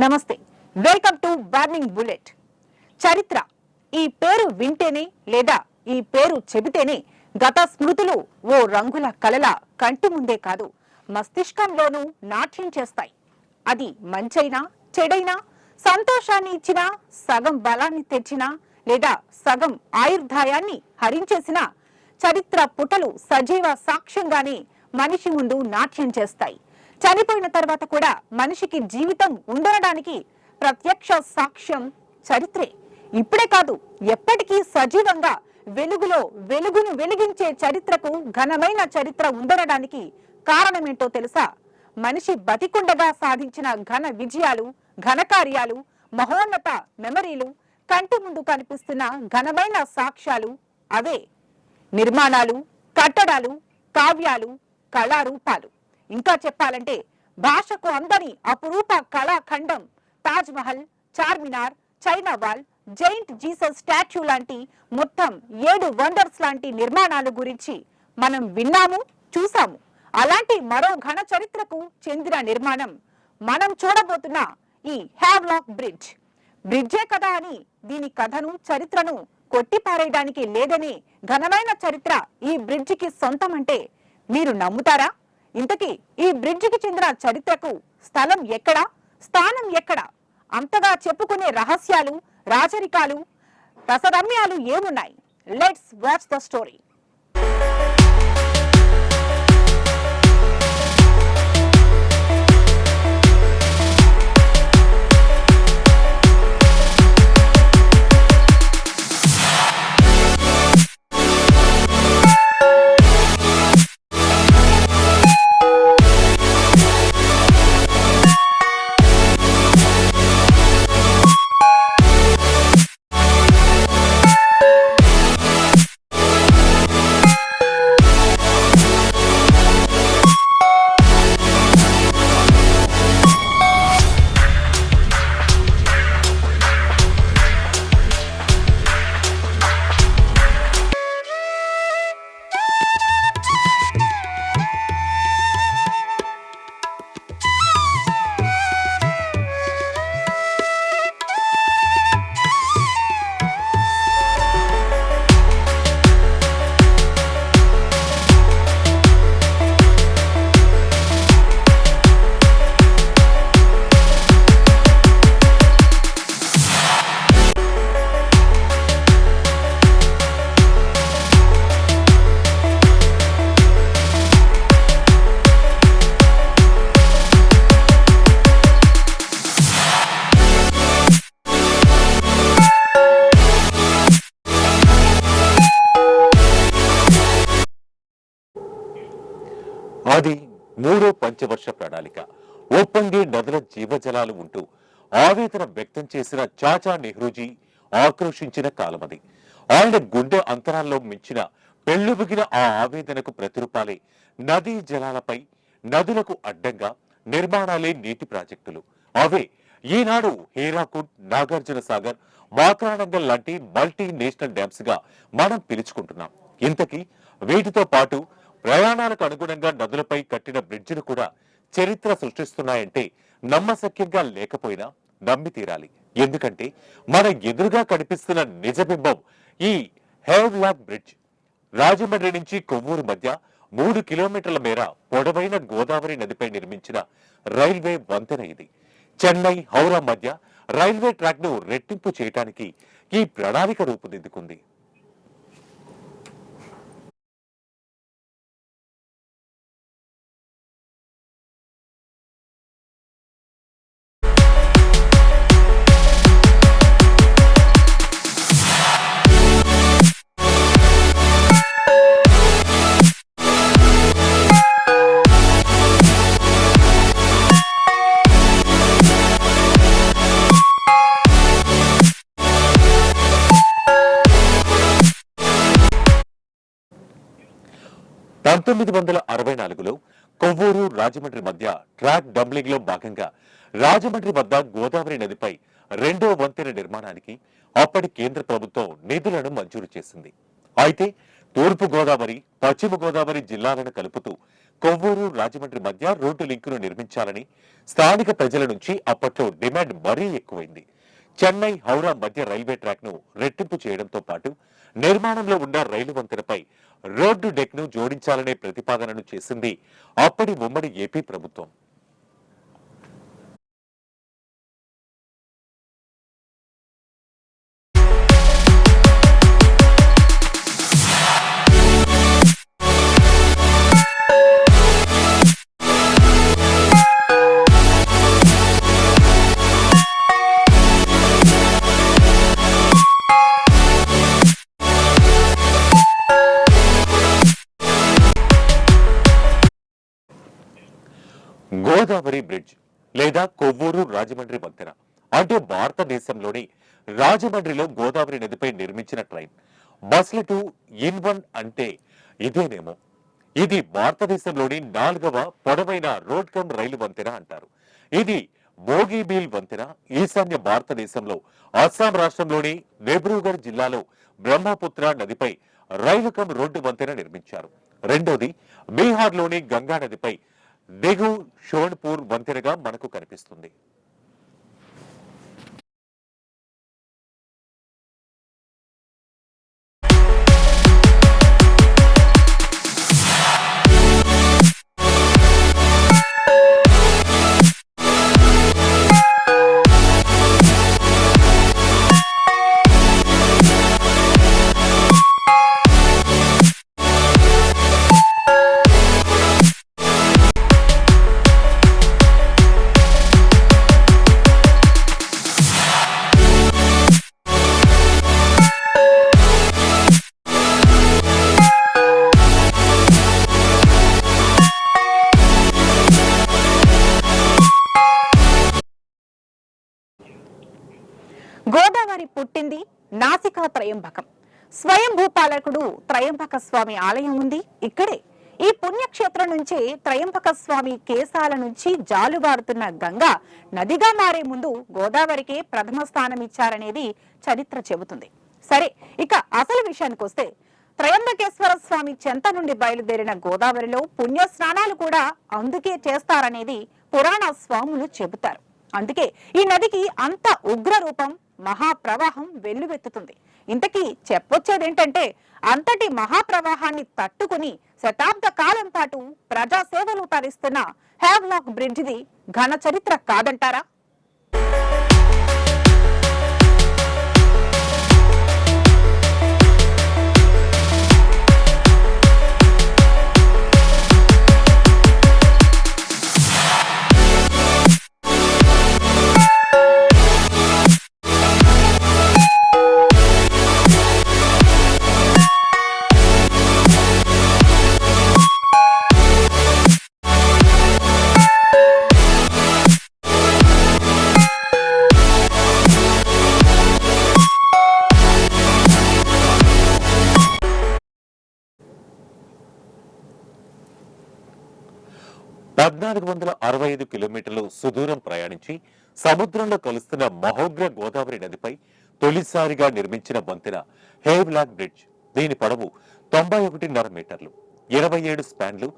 నమస్తే, welcome to burning bullet. చరిత్ర ఈ పేరు వింటేనే లేదా ఈ పేరు చెబితేనే గత స్మృతులు ఓ రంగుల కలల కంటి ముందే కాదు మస్తిష్కంలోనూ నాట్యం చేస్తాయి. అది మంచైనా చెడైనా, సంతోషాన్ని ఇచ్చినా, సగం బలాన్ని తెచ్చినా లేదా సగం ఆయుర్దాయాన్ని హరించేసినా చరిత్ర పుటలు సజీవ సాక్ష్యంగానే మనిషి ముందు నాట్యం చేస్తాయి. చనిపోయిన తర్వాత కూడా మనిషికి జీవితం ఉండడానికి ప్రత్యక్ష సాక్ష్యం చరిత్రే. ఇప్పుడే కాదు, ఎప్పటికీ సజీవంగా వెలుగును వెలిగించే చరిత్రకు ఘనమైన చరిత్ర ఉండడానికి కారణమేంటో తెలుసా? మనిషి బతికుండగా సాధించిన ఘన విజయాలు, ఘనకార్యాలు, మహోన్నత మెమరీలు, కంటి ముందు కనిపిస్తున్న ఘనమైన సాక్ష్యాలు అవే నిర్మాణాలు, కట్టడాలు, కావ్యాలు, కళారూపాలు. ఇంకా చెప్పాలంటే భాషకు అందని అపురూప కళాఖండం Taj Mahal, Charminar, China wall, giant Jesus statue లాంటి మొత్తం 7 వండర్స్ లాంటి నిర్మాణాల గురించి మనం విన్నాము, చూసాము. అలాంటి మరో ఘన చరిత్రకు చెందిన నిర్మాణం మనం చూడబోతున్న ఈ హ్యావ్లాక్ బ్రిడ్జ్. బ్రిడ్జే కదా అని దీని కథను, చరిత్రను కొట్టిపారేయడానికి లేదనే ఘనమైన చరిత్ర ఈ బ్రిడ్జికి సొంతమంటే మీరు నమ్ముతారా? ఇంతకీ ఈ బ్రిడ్జికి చెందిన చరిత్రకు స్థలం ఎక్కడా, స్థానం ఎక్కడా? అంతగా చెప్పుకునే రహస్యాలు, రాజరికాలు, రసరమ్యాలు ఏమున్నాయి? Let's watch the story. అది మూడో పంచవర్ష ప్రణాళిక. ఓప్పంగి నదుల జీవజలాలు ఉంటూ ఆవేదన వ్యక్తం చేసిన చాచా నెహ్రూజీ ఆక్రోశించిన కాలమది. ఆయన గుండె అంతరాల్లో మించిన పెళ్లుబిగిన ఆ ఆవేదనకు ప్రతిరూపాలే నదీ జలాలపై, నదులకు అడ్డంగా నిర్మాణాలే నీటి ప్రాజెక్టులు. అవే ఈనాడు హీరాకుడ్, నాగార్జున సాగర్, మాత్రానంగల్ లాంటి మల్టీ నేషనల్ డ్యామ్స్ గా మనం పిలుచుకుంటున్నాం. ఇంతకీ వీటితో పాటు ప్రయాణాలకు అనుగుణంగా నదులపై కట్టిన బ్రిడ్జిలు కూడా చరిత్ర సృష్టిస్తున్నాయంటే నమ్మశక్యంగా లేకపోయినా నమ్మి తీరాలి. ఎందుకంటే మన ఎదురుగా కనిపిస్తున్న నిజబింబం ఈ హ్యావ్లాక్ బ్రిడ్జ్. రాజమండ్రి నుంచి కొవ్వూరు మధ్య 3 కిలోమీటర్ల మేర పొడవైన గోదావరి నదిపై నిర్మించిన రైల్వే వంతెన ఇది. చెన్నై, హౌరా మధ్య రైల్వే ట్రాక్ ను రెట్టింపు చేయడానికి ఈ ప్రణాళిక రూపుదిద్దుకుంది. పంతొమ్మిది 1964లో కొవ్వూరు, రాజమండ్రి మధ్య ట్రాక్ డంబ్లింగ్ లో భాగంగా రాజమండ్రి వద్ద గోదావరి నదిపై 2వ వంతెన నిర్మాణానికి అప్పటి కేంద్ర ప్రభుత్వం నిధులను మంజూరు చేసింది. అయితే తూర్పు గోదావరి, పశ్చిమ గోదావరి జిల్లాలను కలుపుతూ కొవ్వూరు రాజమండ్రి మధ్య రోడ్డు లింకును నిర్మించాలని స్థానిక ప్రజల నుంచి అప్పట్లో డిమాండ్ మరీ ఎక్కువైంది. చెన్నై హౌరా మధ్య రైల్వే ట్రాక్ ను రెట్టింపు చేయడంతో పాటు నిర్మాణంలో ఉన్న రైలు వంతెనపై రోడ్డు డెక్ ను జోడించాలనే ప్రతిపాదనను చేసింది అప్పటి ఉమ్మడి ఏపీ ప్రభుత్వం. గోదావరి బ్రిడ్జ్ లేదా కొవ్వూరు రాజమండ్రి వంతెన అంటే భారతదేశంలోని రాజమండ్రిలో గోదావరి నదిపై నిర్మించిన ట్రైన్. బస్ల టు ఇన్ వన్ అంటే ఇదేనేమో. ఇది భారతదేశంలోని 4వ పొడవైన రోడ్ కమ్ రైలు వంతెన అంటారు. ఇది బోగీబీల్ వంతెన ఈశాన్య భారతదేశంలో అస్సాం రాష్ట్రంలోని డిబ్రూగఢ్ జిల్లాలో బ్రహ్మపుత్ర నదిపై రైలు కమ్ రోడ్డు వంతెన నిర్మించారు. రెండోది బీహార్లోని గంగా నదిపై దిగు షోన్పూర్ వంతెనగా మనకు కనిపిస్తుంది. గోదావరి పుట్టింది నాసికా త్రయంబకం. స్వయం భూపాలకుడు త్రయంబక స్వామి ఆలయం ఉంది ఇక్కడే. ఈ పుణ్యక్షేత్రం నుంచి త్రయంబక స్వామి కేశాల నుంచి జాలువారుతున్న గంగా నదిగా మారే ముందు గోదావరికి ప్రథమ స్థానం ఇచ్చారనేది చరిత్ర చెబుతుంది. సరే, ఇక అసలు విషయానికి వస్తే త్రయంబకేశ్వర స్వామి చెంత నుండి బయలుదేరిన గోదావరిలో పుణ్య స్నానాలు కూడా అందుకే చేస్తారనేది పురాణ స్వాములు చెబుతారు. అందుకే ఈ నదికి అంత ఉగ్ర రూపం, మహాప్రవాహం వెల్లువెత్తుతుంది. ఇంతకీ చెప్పొచ్చేదేంటంటే, అంతటి మహాప్రవాహాన్ని తట్టుకుని శతాబ్ద కాలం పాటు ప్రజాసేవలు తరిస్తున్న హ్యావ్లాక్ బ్రిడ్జిది ఘన చరిత్ర కాదంటారా? (1465 కిలోమీటర్లు) సుదూరం ప్రయాణించి సముద్రంలో కలుస్తున్న మహోగ్ర గోదావరి నదిపై తొలిసారిగా నిర్మించిన వంతెన హేవ్లాక్ బ్రిడ్జ్. దీని పొడవు 91.5 మీటర్లు, 27 స్పాన్లు,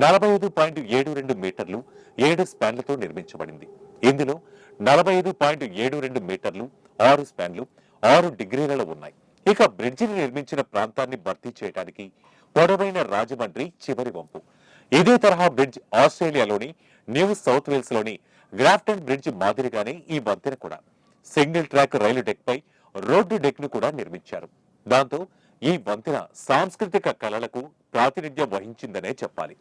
45.72 మీటర్లు, 7 స్పాన్లతో నిర్మించబడింది. ఇందులో 45.72 మీటర్లు, 6 స్పాన్లు 6 డిగ్రీలలో ఉన్నాయి. ఇక బ్రిడ్జిని నిర్మించిన ప్రాంతాన్ని భర్తీ చేయడానికి పొడవైన రాజమండ్రి చివరి వంపు. ఇదే తరహా బ్రిడ్జ్ ఆస్ట్రేలియాలోని న్యూ సౌత్ వేల్స్ లోని గ్రాఫ్టన్ బ్రిడ్జ్ మాదిరిగానే ఈ వంతెన కూడా సింగిల్ ట్రాక్ రైలు డెక్ పై రోడ్డు డెక్ ను కూడా నిర్మించారు. దాంతో ఈ వంతెన సాంస్కృతిక కళలకు ప్రాతినిధ్యం వహించిందనే చెప్పాలి.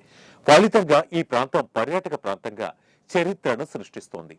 ఫలితంగా ఈ ప్రాంతం పర్యాటక ప్రాంతంగా చరిత్రను సృష్టిస్తోంది.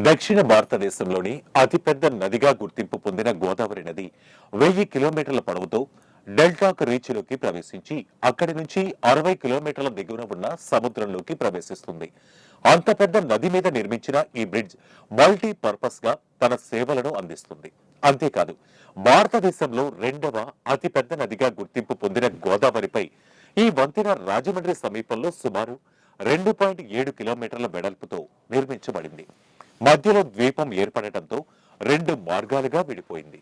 దక్షిణ భారతదేశంలోని అతిపెద్ద నదిగా గుర్తింపు పొందిన గోదావరి నది 1000 కిలోమీటర్ల పొడవుతో డెల్టాక్ రీచ్లోకి ప్రవేశించి అక్కడి నుంచి 60 కిలోమీటర్ల దిగువన ఉన్న సముద్రంలోకి ప్రవేశిస్తుంది. అంత పెద్ద నది మీద నిర్మించిన ఈ బ్రిడ్జ్ మల్టీపర్పస్ గా తన సేవలను అందిస్తుంది. అంతేకాదు, భారతదేశంలో రెండవ అతిపెద్ద నదిగా గుర్తింపు పొందిన గోదావరిపై ఈ వంతెన రాజమండ్రి సమీపంలో సుమారు 2.7 కిలోమీటర్ల వెడల్పుతో నిర్మించబడింది. మధ్యలో ద్వీపం ఏర్పడటంతో 2 మార్గాలుగా విడిపోయింది.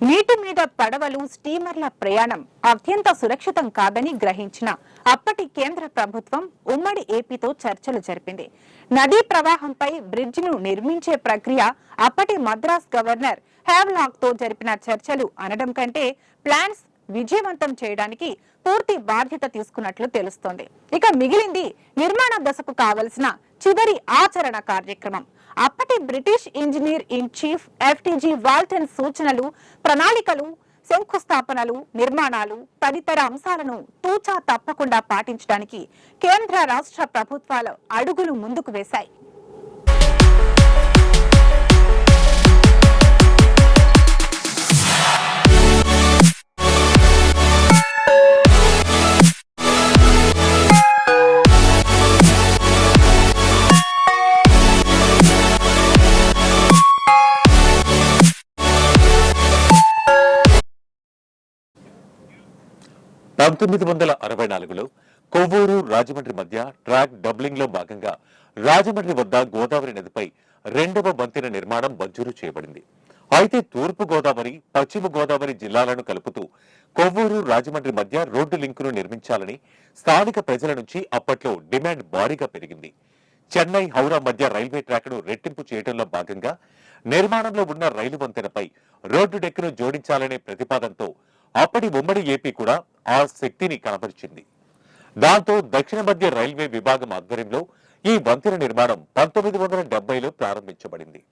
నీటి మీద పడవలు, స్టీమర్ల ప్రయాణం అత్యంత సురక్షితం కాదని గ్రహించిన అప్పటి కేంద్ర ప్రభుత్వం ఉమ్మడి ఏపీతో చర్చలు జరిపింది. నదీ ప్రవాహంపై బ్రిడ్జిను నిర్మించే ప్రక్రియ అప్పటి మద్రాస్ గవర్నర్ హ్యావ్లాక్ తో జరిపిన చర్చలు అనడం కంటే ప్లాన్స్ విజయవంతం చేయడానికి పూర్తి బాధ్యత తీసుకున్నట్లు తెలుస్తోంది. ఇక మిగిలింది నిర్మాణ దశకు కావలసిన చివరి ఆచరణ కార్యక్రమం. అప్పటి British engineer in chief FTG Walton సూచనలు, ప్రణాళికలు, శంకుస్థాపనలు, నిర్మాణాలు తదితర అంశాలను తూచా తప్పకుండా పాటించడానికి కేంద్ర రాష్ట్ర ప్రభుత్వాలు అడుగులు ముందుకు వేశాయి. పంతొమ్మిది 1964లో కొవ్వూరు రాజమండ్రి మధ్య ట్రాక్ డబ్లింగ్ లో భాగంగా రాజమండ్రి వద్ద గోదావరి నదిపై రెండవ వంతెన నిర్మాణం మంజూరు చేయబడింది. అయితే తూర్పు గోదావరి, పశ్చిమ గోదావరి జిల్లాలను కలుపుతూ కొవ్వూరు రాజమండ్రి మధ్య రోడ్డు లింకును నిర్మించాలని స్థానిక ప్రజల నుంచి అప్పట్లో డిమాండ్ భారీగా పెరిగింది. చెన్నై, హౌరా మధ్య రైల్వే ట్రాక్ ను రెట్టింపు చేయడంలో భాగంగా నిర్మాణంలో ఉన్న రైలు వంతెనపై రోడ్డు డెక్కును జోడించాలనే ప్రతిపాదనతో అప్పటి ఉమ్మడి ఏపీ కూడా ఆ శక్తిని కనబరిచింది. దాంతో దక్షిణ మధ్య రైల్వే విభాగం ఆధ్వర్యంలో ఈ వంతెన నిర్మాణం 1970లో ప్రారంభించబడింది.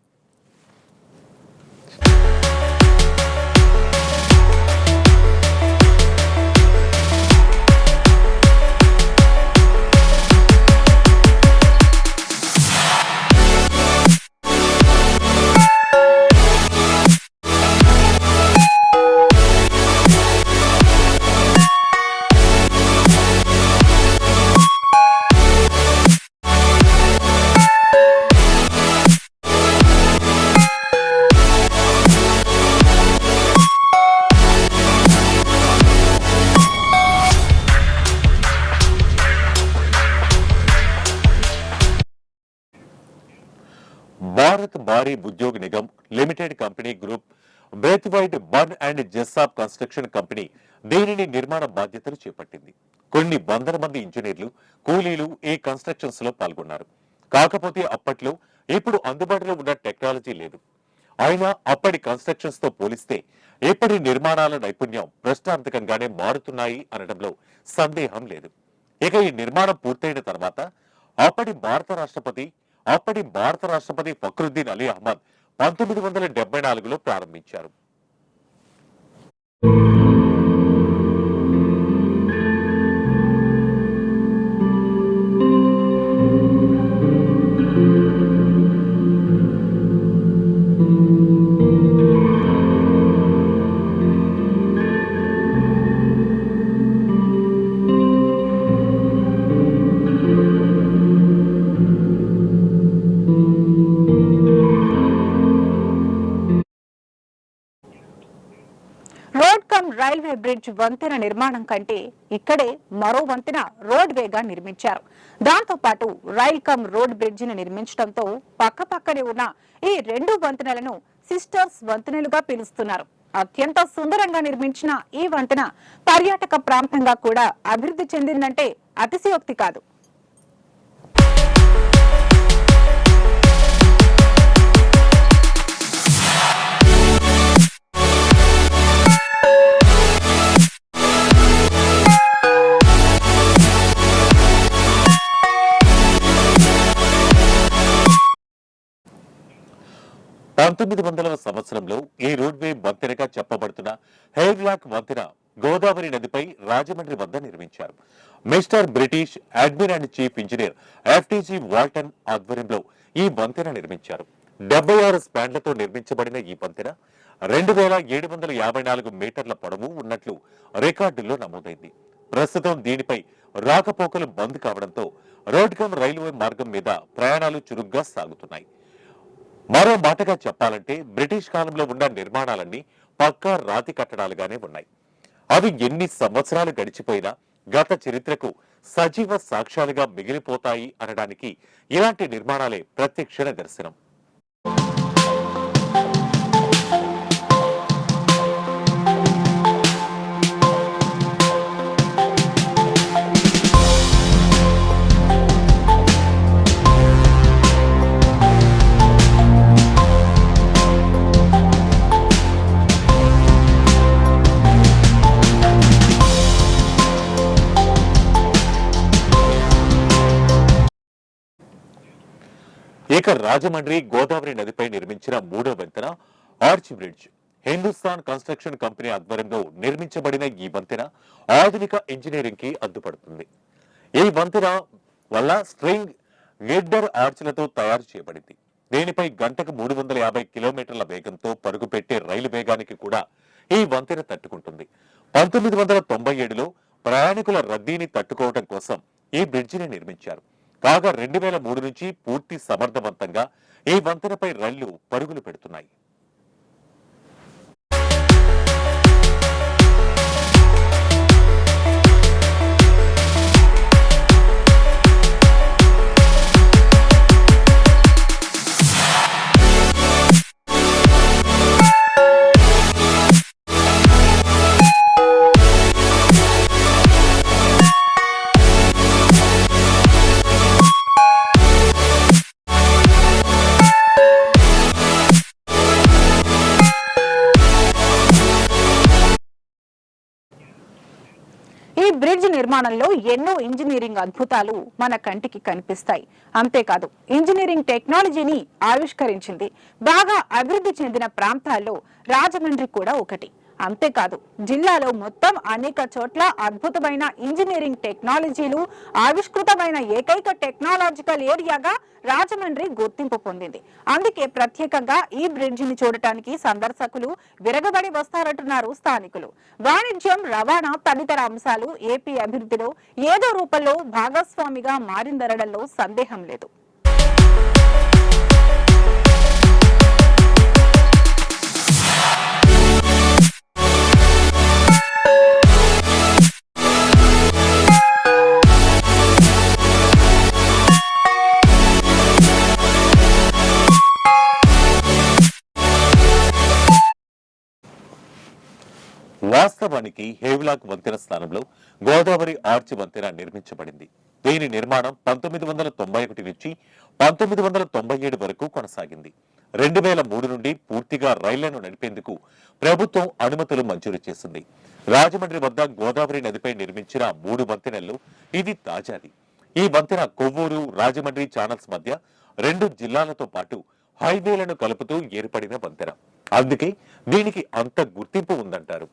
Bharat Bhari Udyog Nigam limited company group, Braithwaite Burn and Jessop construction company దీనిని నిర్మాణ బాధ్యతలు చేపట్టింది. కొన్ని వందల మంది ఇంజనీర్లు, కూలీలు ఈ కన్స్ట్రక్షన్స్ లో పాల్గొన్నారు. కాకపోతే అప్పట్లో ఇప్పుడు అందుబాటులో ఉన్న టెక్నాలజీ లేదు. అయినా అప్పటి కన్స్ట్రక్షన్స్ తో పోలిస్తే ఇప్పటి నిర్మాణాల నైపుణ్యం ప్రశ్నార్థకంగానే మారుతున్నాయి అనడంలో సందేహం లేదు. ఇక ఈ నిర్మాణం పూర్తయిన తర్వాత అప్పటి భారత రాష్ట్రపతి ఫక్రుద్దీన్ అలీ అహ్మద్ 1974లో ప్రారంభించారు. రైల్వే బ్రిడ్జ్ వంతెన నిర్మాణం కంటే ఇక్కడే మరో వంతెన రోడ్ వేగా నిర్మించారు. దాంతో పాటు రైల్ కమ్ రోడ్ బ్రిడ్జిని నిర్మించడంతో పక్కపక్కనే ఉన్న ఈ రెండు వంతెనలను సిస్టర్స్ వంతెనలుగా పిలుస్తున్నారు. అత్యంత సుందరంగా నిర్మించిన ఈ వంతెన పర్యాటక ప్రాంతంగా కూడా అభివృద్ధి చెందిందంటే అతిశయోక్తి కాదు. సంవత్సరంలో ఈ రోడ్వే వంతెనగా చెప్పబడుతున్న హేవ్లాక్ వంతెన గోదావరి నదిపై రాజమండ్రి వద్ద నిర్మించారు. Mister British admin and chief engineer FTG Walton ఆధ్వర్యంలో ఈ వంతెన నిర్మించారు. 76 స్పాన్లతో నిర్మించబడిన ఈ వంతెన 2754 మీటర్ల పొడవు ఉన్నట్లు రికార్డుల్లో నమోదైంది. ప్రస్తుతం దీనిపై రాకపోకలు బంద్ కావడంతో రోడ్కమ్ రైల్వే మార్గం మీద ప్రయాణాలు చురుగ్గా సాగుతున్నాయి. మరో మాటగా చెప్పాలంటే బ్రిటిష్ కాలంలో ఉన్న నిర్మాణాలన్నీ పక్కా రాతి కట్టడాలుగానే ఉన్నాయి. అవి ఎన్ని సంవత్సరాలు గడిచిపోయినా గత చరిత్రకు సజీవ సాక్ష్యాలుగా మిగిలిపోతాయి అనడానికి ఇలాంటి నిర్మాణాలే ప్రత్యక్ష నిదర్శనం. ఇక రాజమండ్రి గోదావరి నదిపై నిర్మించిన మూడో వంతెన arch bridge. Hindustan construction company ఆధ్వర్యంలో నిర్మించబడిన ఈ వంతెన ఆధునిక ఇంజనీరింగ్ కి అడ్డుపడుతుంది. ఈ వంతెన వల్ల స్ట్రింగ్ గెడ్డర్ ఆర్చ్లతో తయారు చేయబడింది. దీనిపై గంటకు 350 కిలోమీటర్ల వేగంతో పరుగు పెట్టే రైలు వేగానికి కూడా ఈ వంతెన తట్టుకుంటుంది. 1997లో ప్రయాణికుల రద్దీని తట్టుకోవడం కోసం ఈ బ్రిడ్జిని నిర్మించారు. కాగా 2003 నుంచి పూర్తి సమర్థవంతంగా ఈ వంతెనపై రైళ్లు పరుగులు పెడుతున్నాయి. ఈ బ్రిడ్జ్ నిర్మాణంలో ఎన్నో ఇంజనీరింగ్ అద్భుతాలు మన కంటికి కనిపిస్తాయి. అంతేకాదు ఇంజనీరింగ్ టెక్నాలజీని ఆవిష్కరించింది. బాగా అభివృద్ధి చెందిన ప్రాంతాల్లో రాజమండ్రి కూడా ఒకటి. అంతేకాదు జిల్లాలో మొత్తం అనేక చోట్ల అద్భుతమైన ఇంజనీరింగ్ టెక్నాలజీలు ఆవిష్కృతమైన ఏకైక టెక్నాలజికల్ ఏరియాగా రాజమండ్రి గుర్తింపు పొందింది. అందుకే ప్రత్యేకంగా ఈ బ్రిడ్జిని చూడటానికి సందర్శకులు విరగబడి వస్తారంటున్నారు స్థానికులు. వాణిజ్యం, రవాణా తదితర అంశాలు ఏపీ అభివృద్ధిలో ఏదో రూపంలో భాగస్వామిగా మారిందనడంలో సందేహం లేదు. వాస్తవానికి హేవ్లాక్ వంతెన స్థానంలో గోదావరి ఆర్చ్ వంతెన నిర్మించబడింది. దీని నిర్మాణం 1991 నుంచి 1997 వరకు కొనసాగింది. 2003 నుండి పూర్తిగా రైళ్లను నడిపేందుకు ప్రభుత్వం అనుమతులు మంజూరు చేసింది. రాజమండ్రి వద్ద గోదావరి నదిపై నిర్మించిన 3 వంతెనల్లో ఇది తాజాది. ఈ వంతెన కొవ్వూరు, రాజమండ్రి ఛానల్స్ మధ్య 2 జిల్లాలతో పాటు హైవేలను కలుపుతూ ఏర్పడిన వంతెన. అందుకే దీనికి అంత గుర్తింపు ఉందంటారు.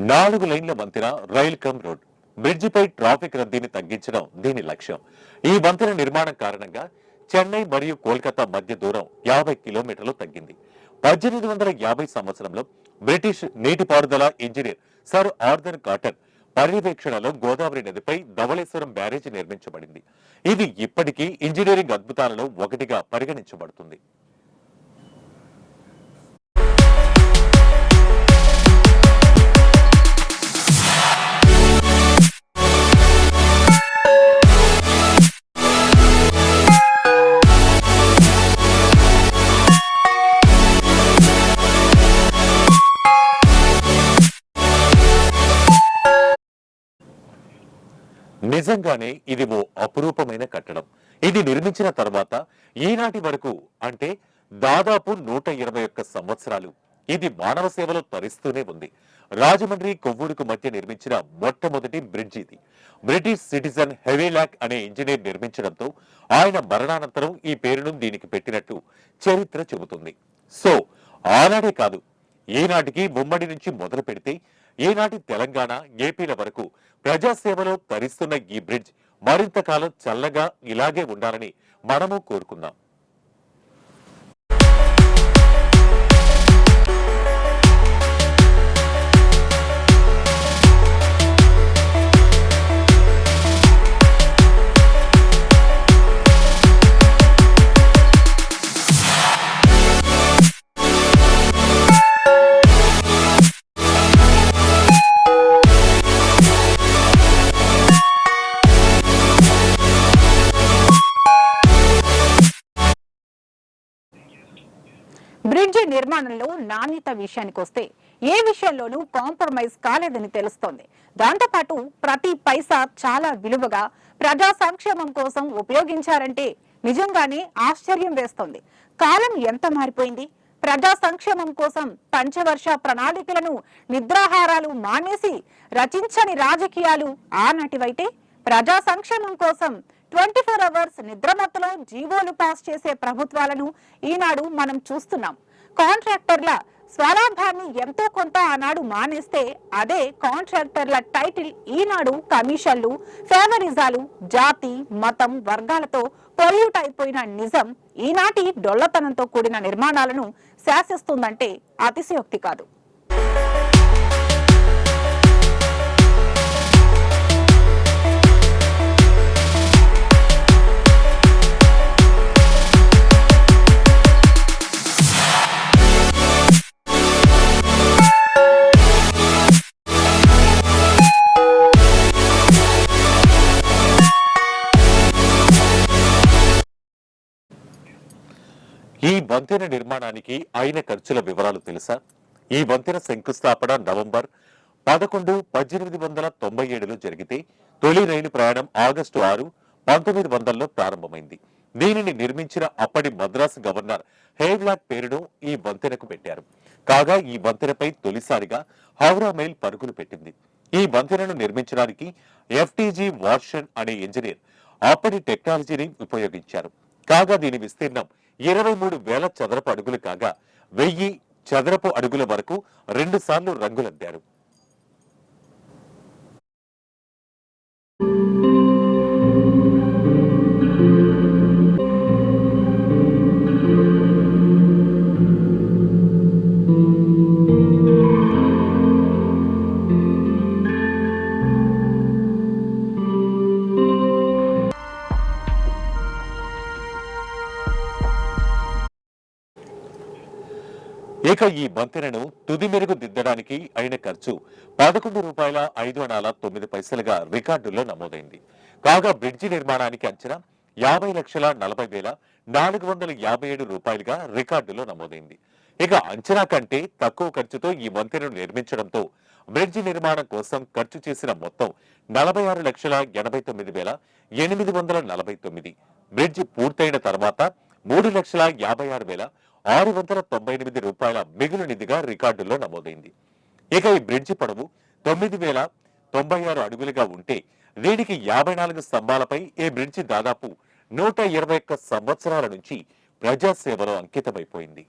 నాలుగు లైన్ల వంతెన రైల్ కమ్ రోడ్. బ్రిడ్జిపై ట్రాఫిక్ రద్దీని తగ్గించడం దీని లక్ష్యం. ఈ వంతెన నిర్మాణం కారణంగా చెన్నై మరియు కోల్కతా మధ్య దూరం 50 కిలోమీటర్లు తగ్గింది. 1850 సంవత్సరంలో బ్రిటిష్ నీటిపారుదల ఇంజనీర్ సర్ ఆర్థర్ కాటన్ పర్యవేక్షణలో గోదావరి నదిపై ధవళేశ్వరం బ్యారేజీ నిర్మించబడింది. ఇది ఇప్పటికీ ఇంజనీరింగ్ అద్భుతాలలో ఒకటిగా పరిగణించబడుతుంది. నిజంగానే ఇది ఓ అపురూపమైన కట్టడం. ఇది నిర్మించిన తర్వాత ఈనాటి వరకు అంటే దాదాపు 121 సంవత్సరాలు ఇది మానవ సేవలో తరిస్తూనే ఉంది. రాజమండ్రి కొవ్వూరుకు మధ్య నిర్మించిన మొట్టమొదటి బ్రిడ్జ్ ఇది. బ్రిటిష్ సిటిజన్ హెవీలాక్ అనే ఇంజనీర్ నిర్మించడంతో ఆయన మరణానంతరం ఈ పేరును దీనికి పెట్టినట్టు చరిత్ర చెబుతుంది. సో ఆనాడే కాదు, ఈనాటికి ఉమ్మడి నుంచి మొదలు పెడితే ఈనాటి తెలంగాణ, ఏపీల వరకు ప్రజాసేవలో తరిస్తున్న ఈ బ్రిడ్జ్ మరింత కాలం చల్లగా ఇలాగే ఉండాలని మనము కోరుకుందాం. బ్రిడ్జి నిర్మాణంలో నాణ్యత విషయానికి వస్తే ఏ విషయంలోనూ కాంప్రమైజ్ కాలేదని తెలుస్తోంది. దాంతోపాటు ప్రతి పైసా చాలా విలువగా ప్రజా సంక్షేమం కోసం ఉపయోగించారంటే నిజంగానే ఆశ్చర్యం వేస్తోంది. కాలం ఎంత మారిపోయింది. ప్రజా సంక్షేమం కోసం పంచవర్ష ప్రణాళికలను, నిద్రాహారాలు మానేసి రచించని రాజకీయాలు ఆనాటివైతే, ప్రజా సంక్షేమం కోసం 24 అవర్స్ నిద్రమత్తులో జీవోలు పాస్ చేసే ప్రభుత్వాలను ఈనాడు మనం చూస్తున్నాం. కాంట్రాక్టర్ల స్వలాభాన్ని ఎంతో కొంత ఆనాడు మానేస్తే అదే కాంట్రాక్టర్ల టైటిల్ ఈనాడు కమిషన్లు, ఫేవరిజాలు, జాతి, మతం, వర్గాలతో పొల్యూట్ అయిపోయిన నిజం ఈనాటి డొల్లతనంతో కూడిన నిర్మాణాలను శాసిస్తుందంటే అతిశయోక్తి కాదు. ఈ వంతెన నిర్మాణానికి అయిన ఖర్చుల వివరాలు తెలుసా? ఈ వంతెన శంకుస్థాపన నవంబర్ 11, 1897లో జరిగితే తొలి రైలు ప్రయాణం ఆగస్టు 6, 1900లో ప్రారంభమైంది. దీనిని నిర్మించిన అప్పటి మద్రాసు గవర్నర్ హేవ్లాక్ పేరును ఈ వంతెనకు పెట్టారు. కాగా ఈ వంతెనపై తొలిసారిగా హౌరా మెయిల్ పరుగులు పెట్టింది. ఈ వంతెనను నిర్మించడానికి FTG వాట్సన్ అనే ఇంజనీర్ అప్పటి టెక్నాలజీని ఉపయోగించారు. కాగా దీని విస్తీర్ణం 23,000 చదరపు అడుగులు కాగా 1000 చదరపు అడుగుల వరకు 2 సార్లు రంగులద్దారు. ఇక ఈ వంతెనను తుది మెరుగు దిద్దడానికి అయిన ఖర్చు ₹11.05 రికార్డుల్లో నమోదైంది. కాగా బ్రిడ్జి నిర్మాణానికి అంచనా ₹50,40,457 రికార్డులో నమోదైంది. ఇక అంచనా కంటే తక్కువ ఖర్చుతో ఈ వంతెనను నిర్మించడంతో బ్రిడ్జి నిర్మాణం కోసం ఖర్చు చేసిన మొత్తం ₹46,89,849. బ్రిడ్జి పూర్తయిన తర్వాత ₹3,56,698 మిగులు నిధిగా రికార్డుల్లో నమోదైంది. ఇక ఈ బ్రిడ్జి పొడవు 9,096 అడుగులుగా ఉంటే దీనికి 54 స్తంభాలపై ఈ బ్రిడ్జి దాదాపు 121 సంవత్సరాల నుంచి ప్రజాసేవలో అంకితమైపోయింది.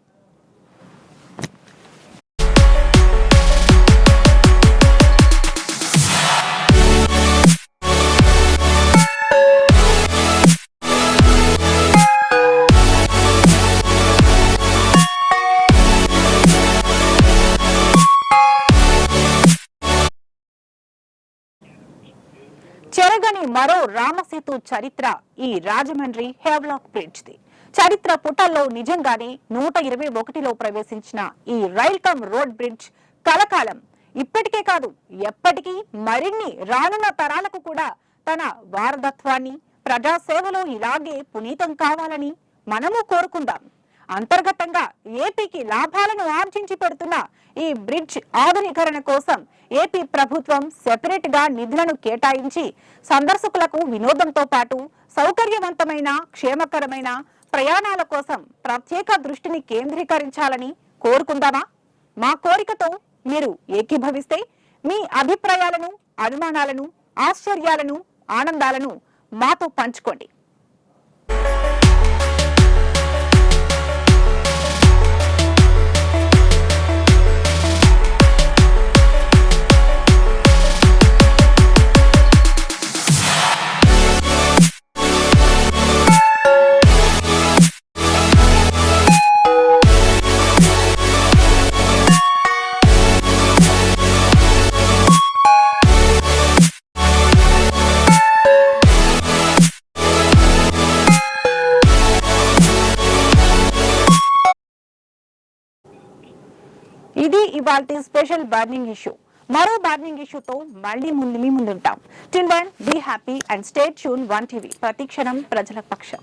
చెరగని మరో రామసేతు చరిత్ర ఈ రాజమండ్రి హేవ్లాక్ బ్రిడ్జ్ది. చరిత్ర పుటల్లో నిజంగానే 121లో ప్రవేశించిన ఈ రైల్ కమ్ రోడ్ బ్రిడ్జ్ కలకాలం ఇప్పటికే కాదు ఎప్పటికీ మరిన్ని రానున్న తరాలకు కూడా తన వారధత్వాన్ని ప్రజాసేవలో ఇలాగే పునీతం కావాలని మనము కోరుకుందాం. అంతర్గతంగా ఏపీకి లాభాలను ఆర్జించి పెడుతున్న ఈ బ్రిడ్జ్ ఆధునీకరణ కోసం ఏపీ ప్రభుత్వం సెపరేట్ గా నిధులను కేటాయించి సందర్శకులకు వినోదంతో పాటు సౌకర్యవంతమైన క్షేమకరమైన ప్రయాణాల కోసం ప్రత్యేక దృష్టిని కేంద్రీకరించాలని కోరుకుందామా? మా కోరికతో మీరు ఏకీభవిస్తే మీ అభిప్రాయాలను, అనుమానాలను, ఆశ్చర్యాలను, ఆనందాలను మాతో పంచుకోండి. ఇది ఇవాల్టి స్పెషల్ బర్నింగ్ ఇష్యూ. మరో బర్నింగ్ ఇష్యూతో మళ్ళీ మీ ముందుంటాం. Till then be happy and stay tune 1 TV, ప్రతిక్షణం ప్రజల పక్షం.